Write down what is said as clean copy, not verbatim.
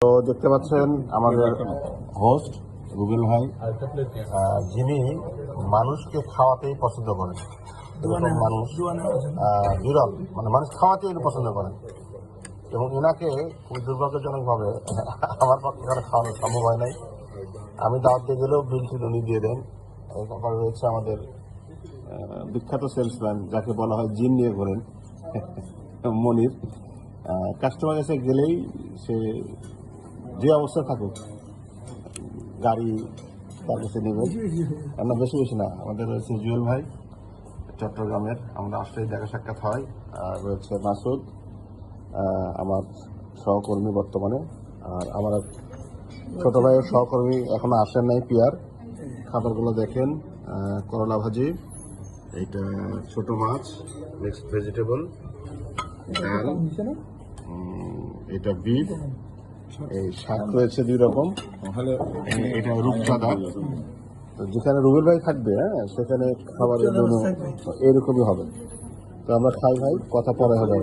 তো দেখতে পাচ্ছেন আমাদের হোস্ট রুবেল ভাই, যিনি মানুষকে খাওয়াতেই পছন্দ করেন। এরকম মানুষ বিরল, মানে মানুষ খাওয়াতেই উনি পছন্দ করেন। এবং এনাকে খুব দুর্ভাগ্যজনকভাবে আমার পক্ষে এখানে খাওয়ানো সম্ভব হয় নাই। আমি দাওয়াত দিয়ে গেলেও বিলটি উনি দিয়ে দেন। তারপরে রয়েছে আমাদের বিখ্যাত সেলসম্যান, যাকে বলা হয় জিন নিয়ে ঘোরেন, মনির। কাস্টমার কাছে গেলেই সে যে অবস্থা থাকুক গাড়ি তার কাছে নেবে, না বেশি বেশি না। আমাদের রয়েছে জুয়েল ভাই চট্টগ্রামের, আমরা আসলেই দেখা সাক্ষাৎ হয়। আর রয়েছে মাসুদ, আমার সহকর্মী বর্তমানে। আর আমার ছোট ভাইয়ের সহকর্মী এখনো আসেন নাই, পিয়ার। খাবারগুলো দেখেন, করলা ভাজি, এইটা ছোট মাছ, মিক্সড ভেজিটেবল, ডাল, এটা বিফ, এই শাক রয়েছে 2 রকম, এটা রূপচাঁদা। তো যেখানে রুবেল ভাই থাকবে, সেখানে খাবারের জন্য এরকমই হবে। তো আমরা খাই ভাই, কথা পরে হবে।